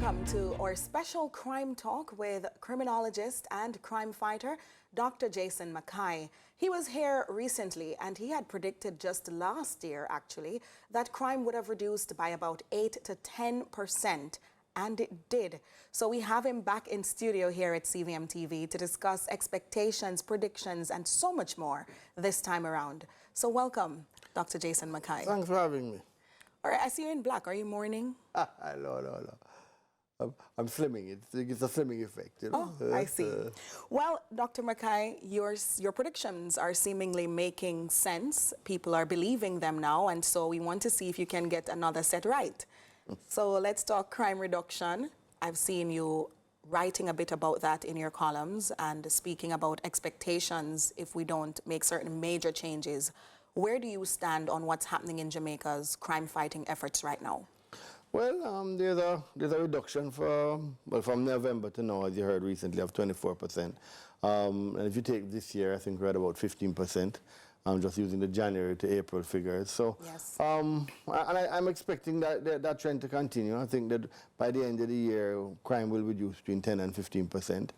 welcome to our special crime talk with criminologist and crime fighter, Dr. Jason McKay. He was here recently and he had predicted just last year, actually, that crime would have reduced by about 8 to 10%, and it did. So we have him back in studio here at CVM TV to discuss expectations, predictions, and so much more this time around. So welcome, Dr. Jason McKay. Thanks for having me. All right, I see you in black. Are you mourning? No. I'm slimming. It's a slimming effect, you know. Oh, I see. Well, Dr. McKay, your predictions are seemingly making sense. People are believing them now, and so we want to see if you can get another set right. So let's talk crime reduction. I've seen you writing a bit about that in your columns and speaking about expectations if we don't make certain major changes. Where do you stand on what's happening in Jamaica's crime-fighting efforts right now? Well, there's a reduction from November to now, as you heard recently, of 24%. And if you take this year, I think we're at about 15%. I'm just using the January to April figures. So, yes. And I'm expecting that trend to continue. I think that by the end of the year, crime will reduce between 10 and 15%.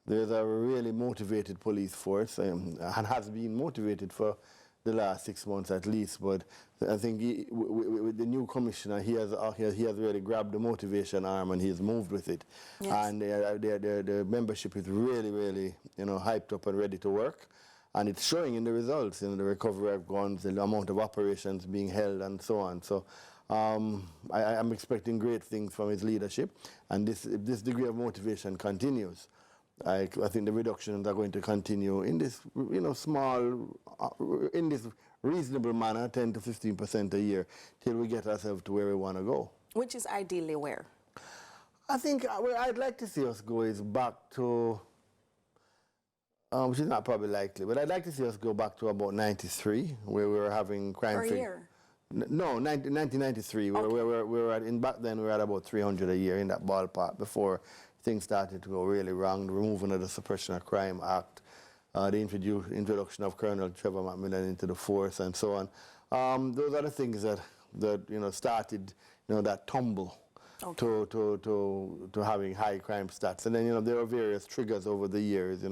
There's a really motivated police force and has been motivated for the last 6 months at least, but I think with the new commissioner, he has really grabbed the motivation arm and he's moved with it. Yes. And the membership is really, hyped up and ready to work, and it's showing in the results, the recovery of guns, the amount of operations being held, and so on. So I'm expecting great things from his leadership, and if this degree of motivation continues, I think the reductions are going to continue in this, in this reasonable manner, 10 to 15% a year, till we get ourselves to where we want to go. Which is ideally where? I think where I'd like to see us go is back to, which is not probably likely, but I'd like to see us go back to about 93, where we were having crime. Per year? No, 1993. Okay. We were at, back then we were at about 300 a year in that ballpark before things started to go really wrong. The removal of the Suppression of Crime Act, the introduction of Colonel Trevor McMillan into the force, and so on. Those are the things that started that tumble. Okay. to having high crime stats. And then there are various triggers over the years.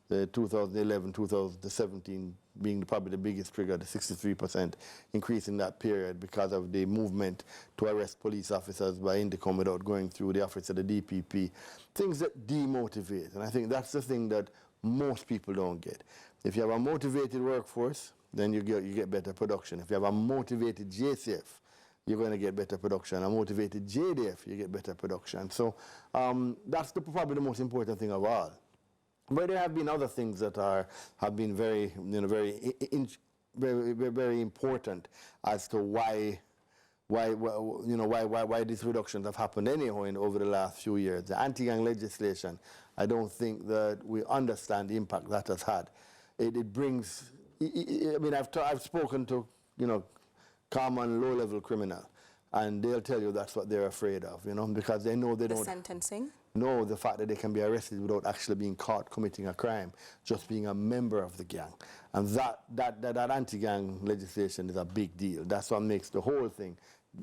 The 2011, 2017 being probably the biggest trigger, the 63% increase in that period because of the movement to arrest police officers by Indicom without going through the office of the DPP. Things that demotivate, and I think that's the thing that most people don't get. If you have a motivated workforce, then you get better production. If you have a motivated JCF, you're going to get better production. A motivated JDF, you get better production. So that's probably the most important thing of all. But there have been other things that have been very important as to why these reductions have happened anyhow over the last few years. The anti-gang legislation, I don't think that we understand the impact that has had. It brings. I mean, I've spoken to common low-level criminal, and they'll tell you that's what they're afraid of, because they know they don't. The sentencing? No, the fact that they can be arrested without actually being caught committing a crime, just being a member of the gang. And that anti-gang legislation is a big deal. That's what makes the whole thing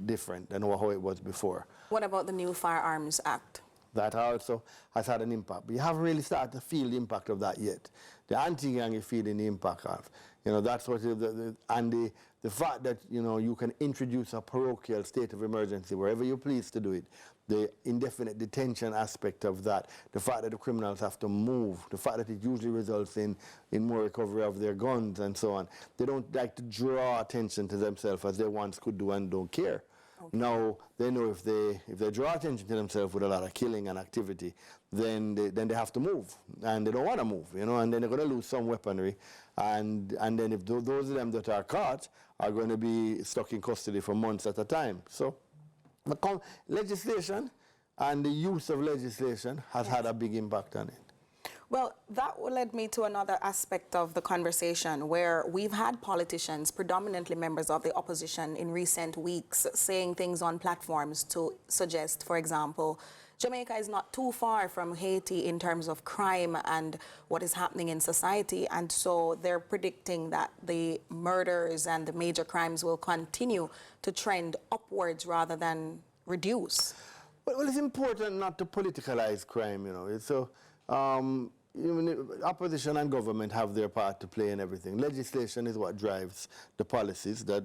different than how it was before. What about the new Firearms Act? That also has had an impact. But you haven't really started to feel the impact of that yet. The anti-gang is feeling the impact of. That's what and the fact that you can introduce a parochial state of emergency wherever you please to do it, the indefinite detention aspect of that, the fact that the criminals have to move, the fact that it usually results in more recovery of their guns and so on. They don't like to draw attention to themselves as they once could do and don't care. Okay. Now they know if they draw attention to themselves with a lot of killing and activity, then they have to move, and they don't want to move, and then they're going to lose some weaponry, and then if those of them that are caught are going to be stuck in custody for months at a time. So the legislation and the use of legislation has had a big impact on it. Well, that led me to another aspect of the conversation where we've had politicians, predominantly members of the opposition in recent weeks, saying things on platforms to suggest, for example, Jamaica is not too far from Haiti in terms of crime and what is happening in society, and so they're predicting that the murders and the major crimes will continue to trend upwards rather than reduce. Well, it's important not to politicalize crime, you know. So, opposition and government have their part to play in everything. Legislation is what drives the policies that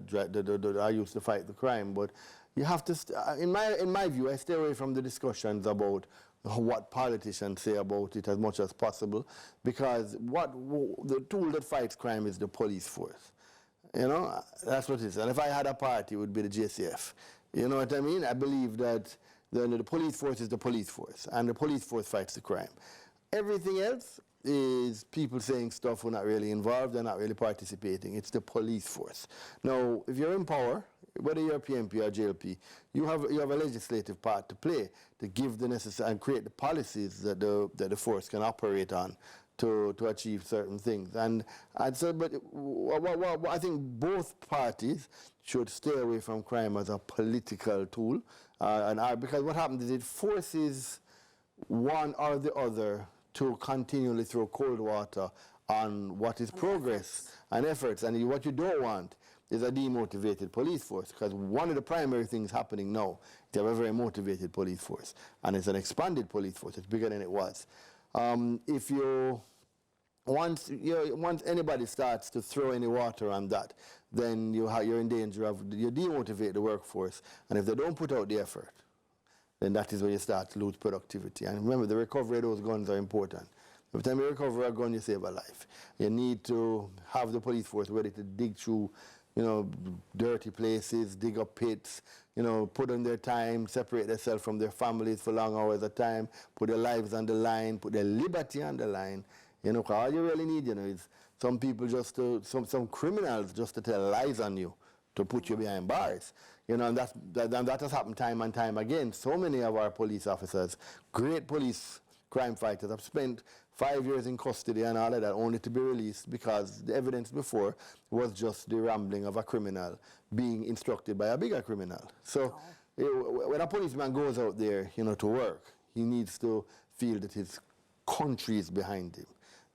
are used to fight the crime. But you have to, in my view, I stay away from the discussions about what politicians say about it as much as possible, because the tool that fights crime is the police force. You know, that's what it is. And if I had a party, it would be the JCF. You know what I mean? I believe that the police force is the police force, and the police force fights the crime. Everything else is people saying stuff who are not really involved, they're not really participating. It's the police force. Now, if you're in power, whether you're a PMP or JLP, you have a legislative part to play to give the necessary and create the policies that the force can operate on to achieve certain things. And so, but I think both parties should stay away from crime as a political tool, because what happens is it forces one or the other to continually throw cold water on what is progress and efforts. And what you don't want is a demotivated police force, because one of the primary things happening now is you have a very motivated police force, and it's an expanded police force. It's bigger than it was. Once anybody starts to throw any water on that, then you're in danger of, you demotivate the workforce, and if they don't put out the effort, then that is when you start to lose productivity. And remember, the recovery of those guns are important. Every time you recover a gun, you save a life. You need to have the police force ready to dig through, you know, dirty places, dig up pits, you know, put in their time, separate themselves from their families for long hours at a time, put their lives on the line, put their liberty on the line. You know, all you really need, you know, is some people some criminals just to tell lies on you, to put you behind bars. You know, and that has happened time and time again. So many of our police officers, great police crime fighters, have spent 5 years in custody and all of that, only to be released because the evidence before was just the rambling of a criminal being instructed by a bigger criminal. So when a policeman goes out there, you know, to work, he needs to feel that his country is behind him.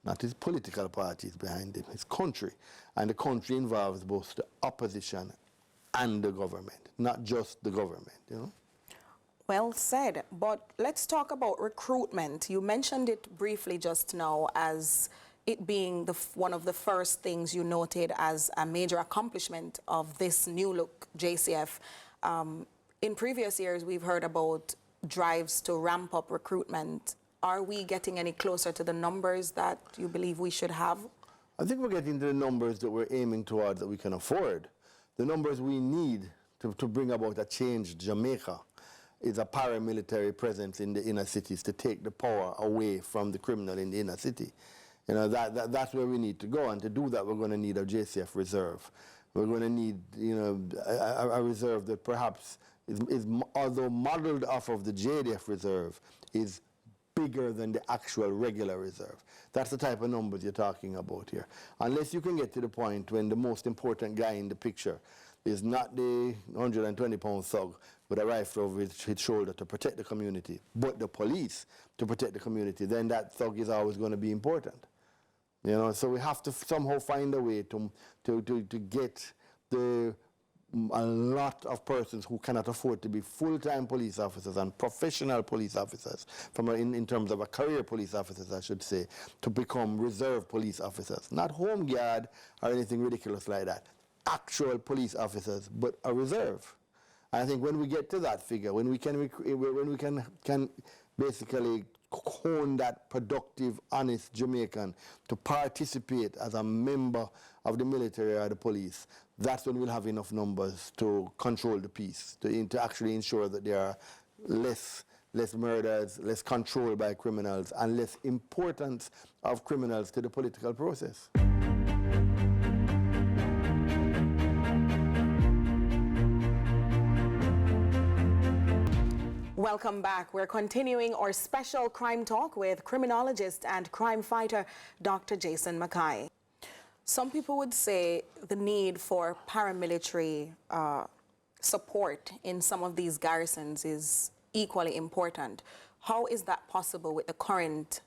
Not his political party is behind him, his country. And the country involves both the opposition and the government, not just the government, you know. Well said, but let's talk about recruitment. You mentioned it briefly just now as it being one of the first things you noted as a major accomplishment of this new look JCF. In previous years, we've heard about drives to ramp up recruitment. Are we getting any closer to the numbers that you believe we should have? I think we're getting to the numbers that we're aiming towards that we can afford. The numbers we need to bring about a changed Jamaica is a paramilitary presence in the inner cities to take the power away from the criminal in the inner city. You know, that's where we need to go, and to do that we're going to need a JCF reserve. We're going to need, you know, a reserve that perhaps is although modeled off of the JDF reserve, is bigger than the actual regular reserve. That's the type of numbers you're talking about here. Unless you can get to the point when the most important guy in the picture is not the 120-pound thug with a rifle over his shoulder to protect the community, but the police to protect the community, then that thug is always going to be important. You know, so we have to somehow find a way to get a lot of persons who cannot afford to be full-time police officers and professional police officers, in terms of a career police officers, I should say, to become reserve police officers. Not home guard or anything ridiculous like that. Actual police officers, but a reserve. And I think when we get to that figure, when we can basically hone that productive, honest Jamaican to participate as a member of the military or the police, that's when we'll have enough numbers to control the peace, to actually ensure that there are less murders, less control by criminals, and less importance of criminals to the political process. Welcome back. We're continuing our special crime talk with criminologist and crime fighter, Dr. Jason McKay. Some people would say the need for paramilitary support in some of these garrisons is equally important. How is that possible with the current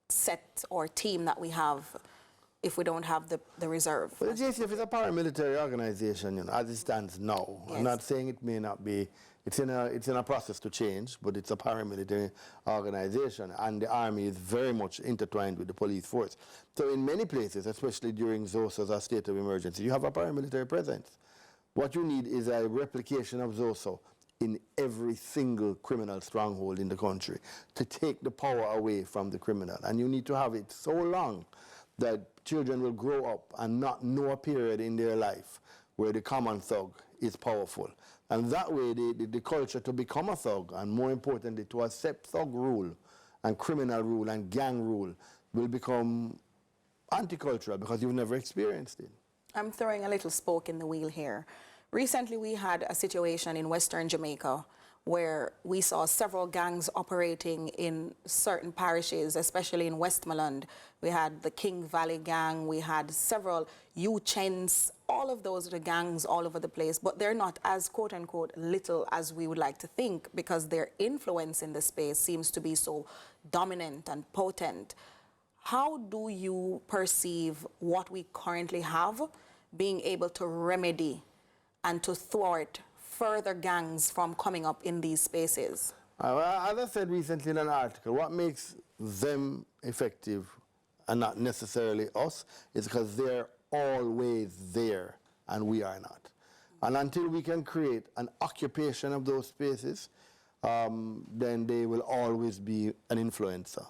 set or team that we have if we don't have the reserve? Well, the JCF is a paramilitary organization, you know, as it stands now. Yes. I'm not saying it may not be it's in a process to change, but it's a paramilitary organization, and the army is very much intertwined with the police force. So in many places, especially during ZOSA, a state of emergency, you have a paramilitary presence. What you need is a replication of ZOSA in every single criminal stronghold in the country to take the power away from the criminal. And you need to have it so long that children will grow up and not know a period in their life where the common thug is powerful. And that way, the culture to become a thug, and more importantly, to accept thug rule and criminal rule and gang rule, will become anti-cultural because you've never experienced it. I'm throwing a little spoke in the wheel here. Recently, we had a situation in Western Jamaica where we saw several gangs operating in certain parishes, especially in Westmoreland. We had the King Valley Gang, we had several Uchens, all of those are the gangs all over the place, but they're not as quote-unquote little as we would like to think, because their influence in the space seems to be so dominant and potent. How do you perceive what we currently have being able to remedy and to thwart further gangs from coming up in these spaces? As I said recently in an article, what makes them effective and not necessarily us is because they're always there and we are not. And until we can create an occupation of those spaces, then they will always be an influencer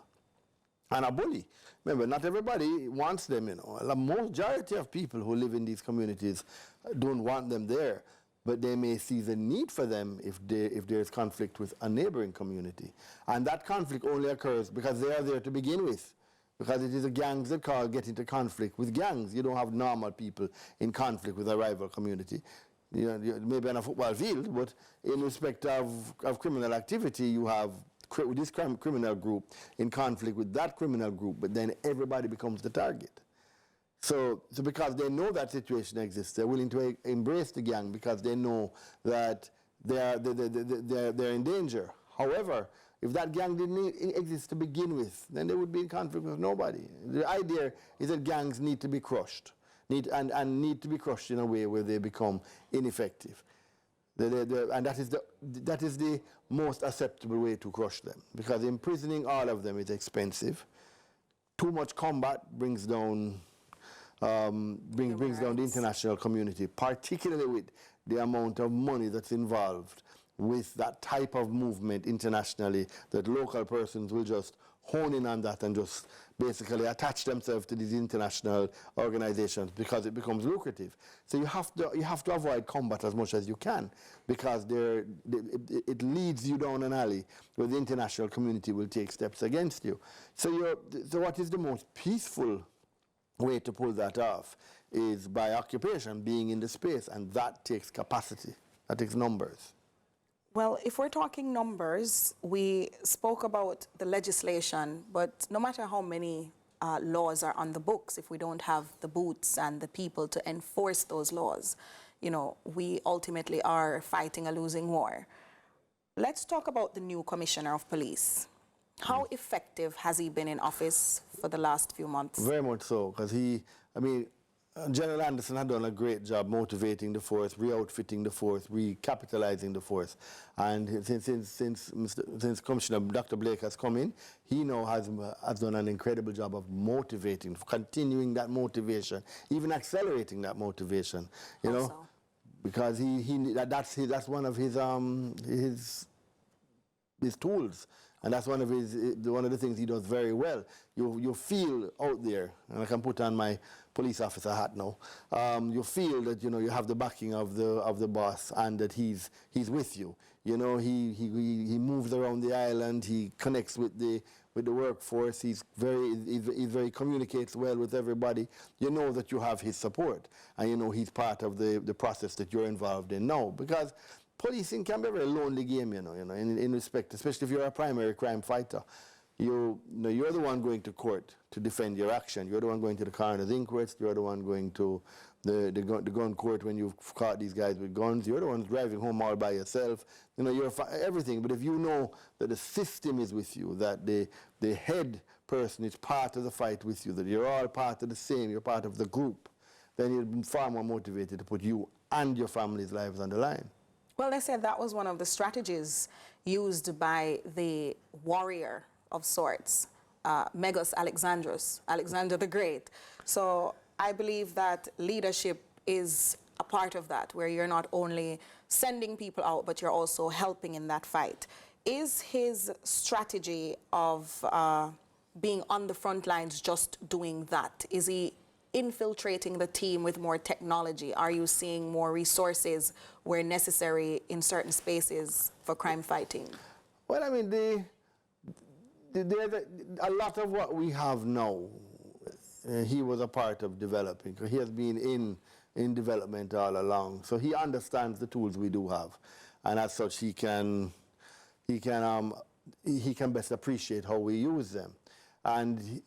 and a bully. Remember, not everybody wants them, you know. The majority of people who live in these communities don't want them there, but they may see the need for them if there's conflict with a neighboring community. And that conflict only occurs because they are there to begin with, because it is the gangs that get into conflict with gangs. You don't have normal people in conflict with a rival community. You know, maybe on a football field, but in respect of criminal activity, you have this criminal group in conflict with that criminal group, but then everybody becomes the target. So because they know that situation exists, they're willing to embrace the gang because they know that they're in danger. However, if that gang didn't exist to begin with, then they would be in conflict with nobody. The idea is that gangs need to be crushed, and need to be crushed in a way where they become ineffective. And that is the most acceptable way to crush them, because imprisoning all of them is expensive. Too much combat brings down brings down the international community, particularly with the amount of money that's involved with that type of movement internationally, that local persons will just hone in on that and just basically attach themselves to these international organizations because it becomes lucrative. So you have to avoid combat as much as you can, because it leads you down an alley where the international community will take steps against you. So what is the most peaceful way to pull that off is by occupation, being in the space, and that takes capacity, that takes numbers. Well, if we're talking numbers, we spoke about the legislation, but no matter how many laws are on the books, if we don't have the boots and the people to enforce those laws, you know, we ultimately are fighting a losing war. Let's talk about the new Commissioner of Police. How effective has he been in office for the last few months? Very much so, because General Anderson had done a great job motivating the force, re-outfitting the force, recapitalizing the force. And since Commissioner Dr. Blake has come in, he now has done an incredible job of motivating, continuing that motivation, even accelerating that motivation, you know, because that's one of his tools. And that's one of the things he does very well. You feel out there, and I can put on my police officer hat now. You feel that you have the backing of the boss, and that he's with you. You know, he moves around the island. He connects with the workforce. He communicates well with everybody. You know that you have his support, and you know he's part of the process that you're involved in now, because policing can be a very lonely game, in respect, especially if you're a primary crime fighter. You're the one going to court to defend your action. You're the one going to the coroner's inquest. You're the one going to the gun court when you've caught these guys with guns. You're the one driving home all by yourself. You're everything. But if you know that the system is with you, that the head person is part of the fight with you, that you're all part of the same, you're part of the group, then you're far more motivated to put you and your family's lives on the line. Well, they said that was one of the strategies used by the warrior of sorts, Megas Alexander the Great. So I believe that leadership is a part of that, where you're not only sending people out, but you're also helping in that fight. Is his strategy of being on the front lines just doing that? Is he infiltrating the team with more technology? Are you seeing more resources where necessary in certain spaces for crime fighting? Well, I mean, a lot of what we have now, he was a part of developing. He has been in development all along, so he understands the tools we do have, and as such, he can best appreciate how we use them. And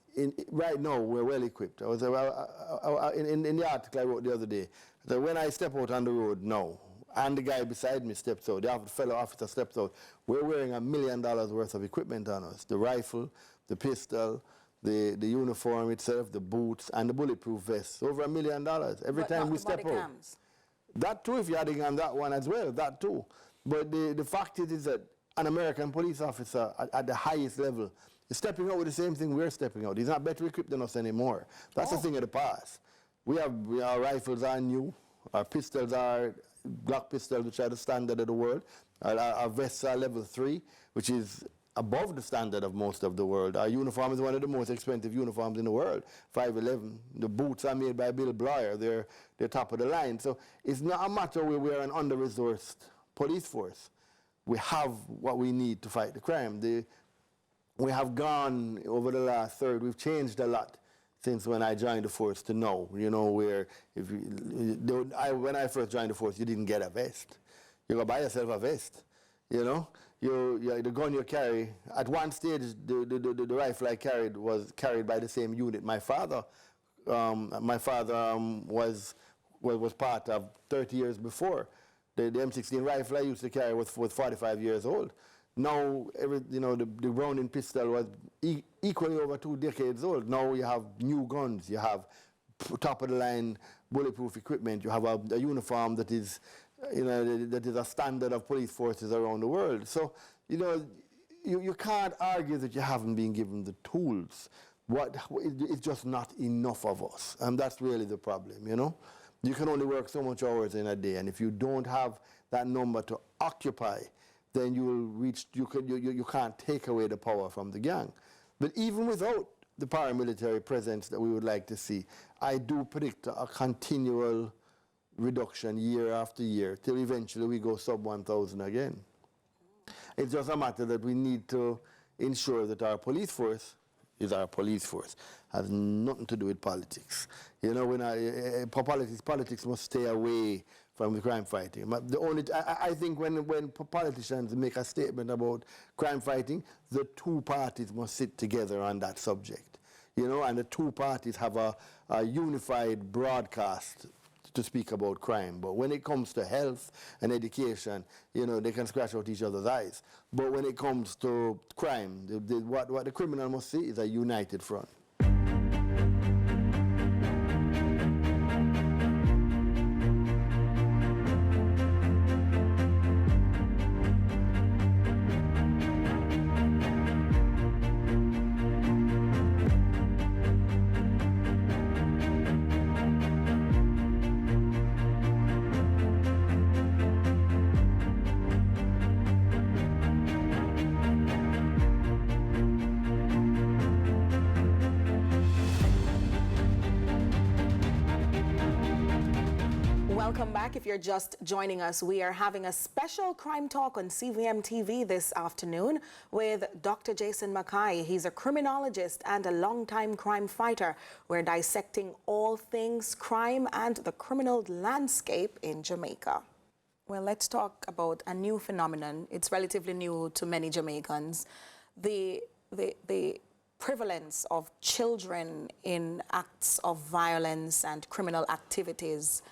right now, we're well equipped. I was in the article I wrote the other day that when I step out on the road now, and the guy beside me steps out, the fellow officer steps out, we're wearing $1 million worth of equipment on us: the rifle, the pistol, the uniform itself, the boots, and the bulletproof vest. Over $1 million every time we step out. That too, if you're adding on that one as well, that too. But the fact is that an American police officer at the highest level is stepping out with the same thing we're stepping out. He's not better equipped than us anymore. That's a thing of the past. Our rifles are new. Our pistols are Glock pistols, which are the standard of the world. Our vests are level 3, which is above the standard of most of the world. Our uniform is one of the most expensive uniforms in the world, 511. The boots are made by Bill Blair. They're top of the line. So it's not a matter where we're an under-resourced police force. We have what we need to fight the crime. We have gone over the last third. We've changed a lot since when I joined the force to now. You know, where when I first joined the force, you didn't get a vest. You go buy yourself a vest. You know, the gun you carry. At one stage, the rifle I carried was carried by the same unit. My father was part of 30 years before. The M16 rifle I used to carry was 45 years old. Now, the Browning pistol was equally over 2 decades old. Now you have new guns. You have top-of-the-line bulletproof equipment. You have a uniform that is, that is a standard of police forces around the world. So, you can't argue that you haven't been given the tools. It's just not enough of us, and that's really the problem. You can only work so much hours in a day, and if you don't have that number to occupy, then you can't take away the power from the gang. But even without the paramilitary presence that we would like to see, I do predict a continual reduction year after year till eventually we go sub 1,000 again. It's just a matter that we need to ensure that our police force is our police force. Has nothing to do with politics. Politics must stay away from the crime fighting. I think when politicians make a statement about crime fighting, the two parties must sit together on that subject. And the two parties have a unified broadcast to speak about crime. But when it comes to health and education, they can scratch out each other's eyes. But when it comes to crime, what the criminal must see is a united front. Welcome back. If you're just joining us, we are having a special crime talk on CVM TV this afternoon with Dr. Jason McKay. He's a criminologist and a longtime crime fighter. We're dissecting all things crime and the criminal landscape in Jamaica. Well, let's talk about a new phenomenon. It's relatively new to many Jamaicans. The prevalence of children in acts of violence and criminal activities.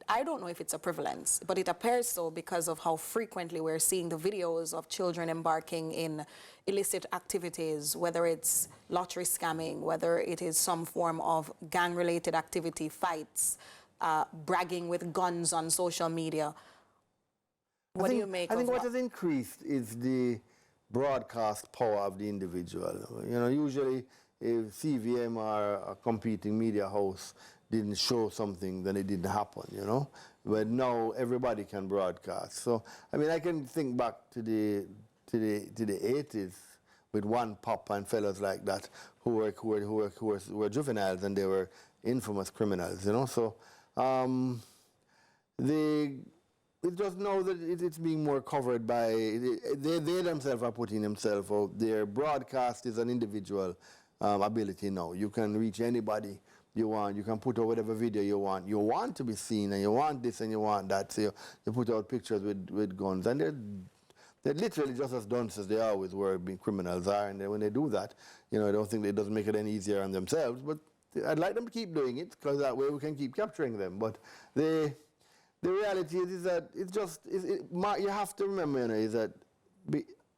I don't know if it's a prevalence, but it appears so because of how frequently we're seeing the videos of children embarking in illicit activities, whether it's lottery scamming, whether it is some form of gang-related activity, fights, bragging with guns on social media. What do you make of I think what has increased is the broadcast power of the individual. You know, usually if CVM or a competing media house didn't show something, then it didn't happen, you know. But now everybody can broadcast. So, I mean, I can think back to the 80s with One Pop and fellas like that who were juveniles, and they were infamous criminals, you know. So, it just know that it's being more covered by, they themselves are putting themselves out. Their broadcast is an individual ability now. You can reach anybody you want. You can put out whatever video you want. You want to be seen, and you want this and you want that. So you put out pictures with guns. And they're literally just as dunce as they always were, being criminals are. And when they do that, you know, I don't think it doesn't make it any easier on themselves. But I'd like them to keep doing it, because that way we can keep capturing them. But the reality is that it's just, you have to remember, you know, is that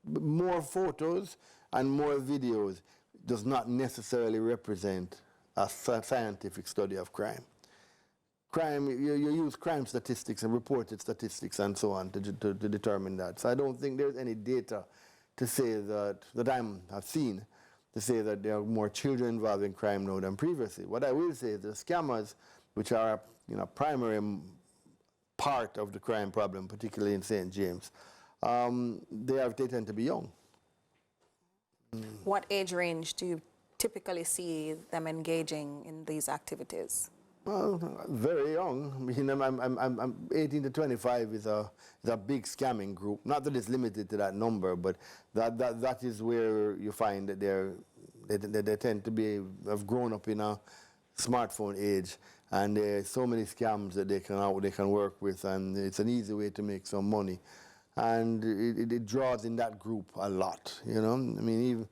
more photos and more videos does not necessarily represent a scientific study of crime. Crime, you use crime statistics and reported statistics and so on to determine that. So I don't think there's any data to say that I've seen to say that there are more children involved in crime now than previously. What I will say is the scammers, which are, you know, primary part of the crime problem, particularly in St. James, they tend to be young. What age range do you typically see them engaging in these activities? Well, very young. I mean, I'm 18 to 25 is a big scamming group. Not that it's limited to that number, but that is where you find that they tend to have grown up in a smartphone age, and there's so many scams that they can work with, and it's an easy way to make some money, and it draws in that group a lot. You know, I mean, even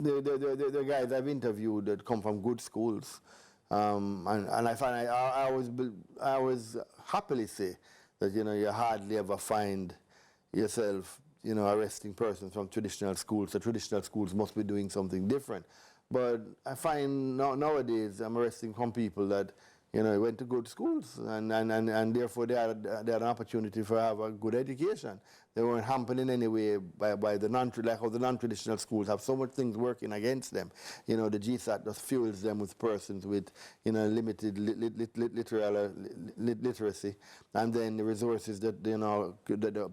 the guys I've interviewed that come from good schools, and I find I always happily say that, you know, you hardly ever find yourself, you know, arresting persons from traditional schools. The traditional schools must be doing something different. But I find nowadays I'm arresting some people that, you know, went to good schools, and therefore they had an opportunity to have a good education. They weren't hampered in any way by the non-traditional schools have so much things working against them. You know, the GSAT just fuels them with persons with, you know, limited literacy, and then the resources that, you know, the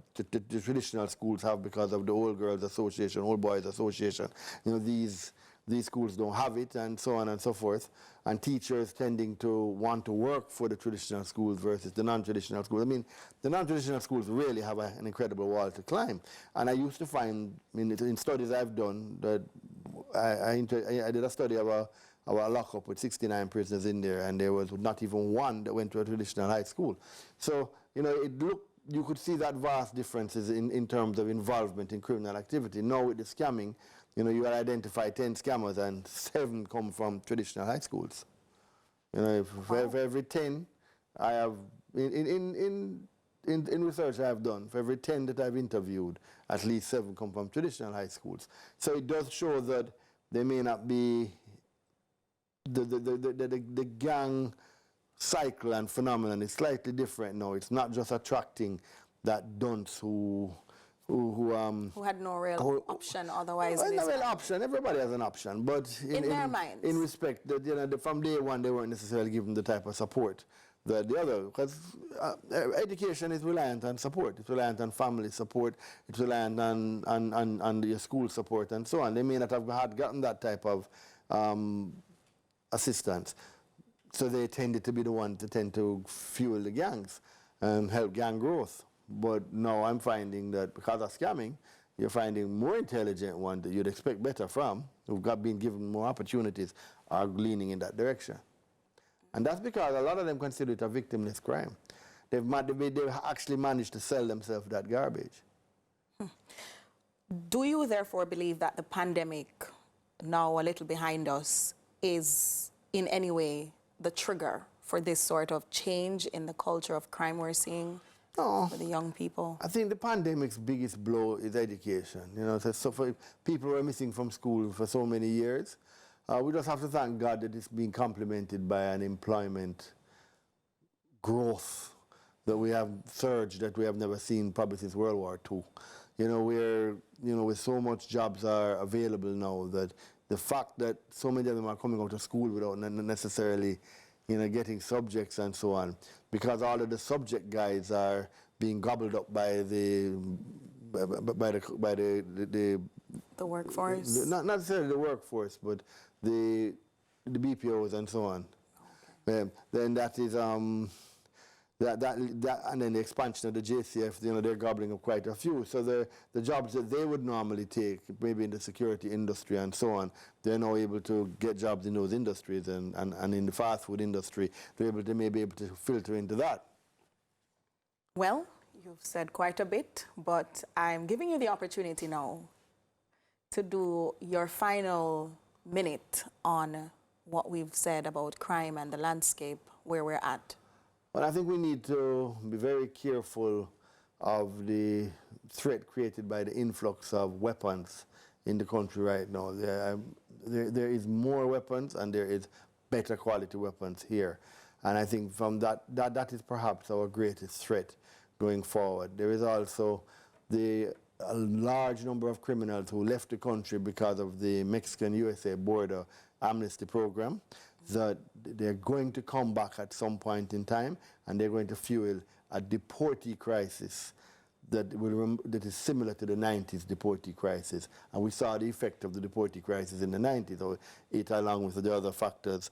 traditional schools have because of the Old Girls Association, Old Boys Association. You know, these schools don't have it, and so on and so forth. And teachers tending to want to work for the traditional schools versus the non-traditional schools. I mean, the non-traditional schools really have an incredible wall to climb. And I used to find, I mean, in studies I've done, that I did a study of a lockup with 69 prisoners in there, and there was not even one that went to a traditional high school. So, you know, you could see that vast differences in terms of involvement in criminal activity. Now with the scamming, you know, you identify 10 scammers and 7 come from traditional high schools. You know, for every 10, I have, in research I have done, for every 10 that I've interviewed, at least 7 come from traditional high schools. So it does show that they may not be, the gang cycle and phenomenon is slightly different now. It's not just attracting that dunce who had no real option otherwise. Well, no real option. Everybody has an option, but in their minds, in respect that, you know, from day one they weren't necessarily given the type of support that the other, because education is reliant on support. It's reliant on family support. It's reliant on your school support and so on. They may not have gotten that type of assistance, so they tended to be the ones that tend to fuel the gangs and help gang growth. But now I'm finding that because of scamming, you're finding more intelligent ones that you'd expect better from, who've been given more opportunities, are leaning in that direction. And that's because a lot of them consider it a victimless crime. They've actually managed to sell themselves that garbage. Do you therefore believe that the pandemic, now a little behind us, is in any way the trigger for this sort of change in the culture of crime we're seeing? No. For the young people? I think the pandemic's biggest blow is education. You know, so for people who are missing from school for so many years, we just have to thank God that it's being complemented by an employment growth that we have surge that we have never seen probably since World War II. You know, with so much jobs are available now, that the fact that so many of them are coming out of school without necessarily, you know, getting subjects and so on, because all of the subject guides are being gobbled up by the workforce. Not necessarily the workforce, but the BPOs and so on. Okay. Then that is and then the expansion of the JCF, you know, they're gobbling up quite a few. So the jobs that they would normally take, maybe in the security industry and so on, they're now able to get jobs in those industries, and in the fast food industry, they may be able to filter into that. Well, you've said quite a bit, but I'm giving you the opportunity now to do your final minute on what we've said about crime and the landscape where we're at. Well, I think we need to be very careful of the threat created by the influx of weapons in the country right now. There is more weapons, and there is better quality weapons here. And I think from that is perhaps our greatest threat going forward. There is also a large number of criminals who left the country because of the Mexican-USA border amnesty program, that they're going to come back at some point in time, and they're going to fuel a deportee crisis that is similar to the 90s deportee crisis. And we saw the effect of the deportee crisis in the 90s, or it, along with the other factors,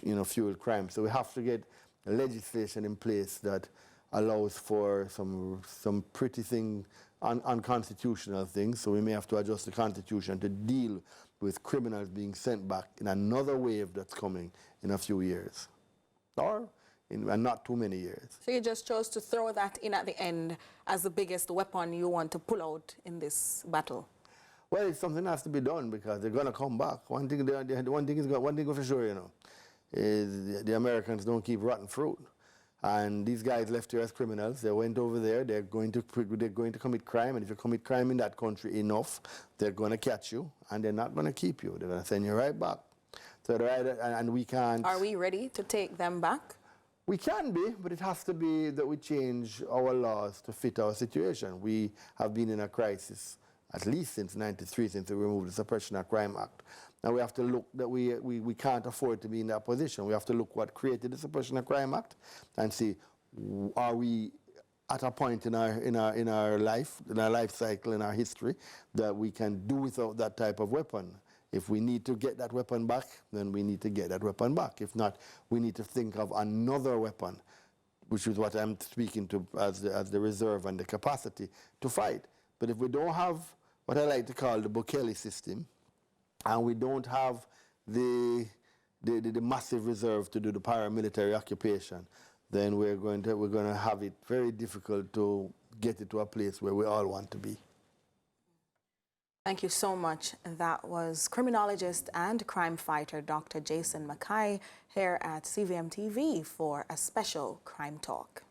you know, fueled crime. So we have to get legislation in place that allows for some pretty unconstitutional things. So we may have to adjust the Constitution to deal with criminals being sent back in another wave that's coming in a few years, or in not too many years. So you just chose to throw that in at the end as the biggest weapon you want to pull out in this battle? Well, it's something that has to be done, because they're going to come back. One thing for sure, you know, is the Americans don't keep rotten fruit. And these guys left here as criminals. They went over there. They're going to commit crime. And if you commit crime in that country enough, they're going to catch you, and they're not going to keep you. They're going to send you right back. So and we can't. Are we ready to take them back? We can be, but it has to be that we change our laws to fit our situation. We have been in a crisis at least since '93, since we removed the Suppression of Crime Act. Now we have to look that we can't afford to be in that position. We have to look what created the Suppression of Crime Act and see, are we at a point in our life cycle, in our history, that we can do without that type of weapon. If we need to get that weapon back, then we need to get that weapon back. If not, we need to think of another weapon, which is what I'm speaking to as the reserve and the capacity to fight. But if we don't have what I like to call the Bukele system, and we don't have the massive reserve to do the paramilitary occupation, then we're going to have it very difficult to get it to a place where we all want to be. Thank you so much. That was criminologist and crime fighter Dr. Jason McKay here at CVM TV for a special Crime Talk.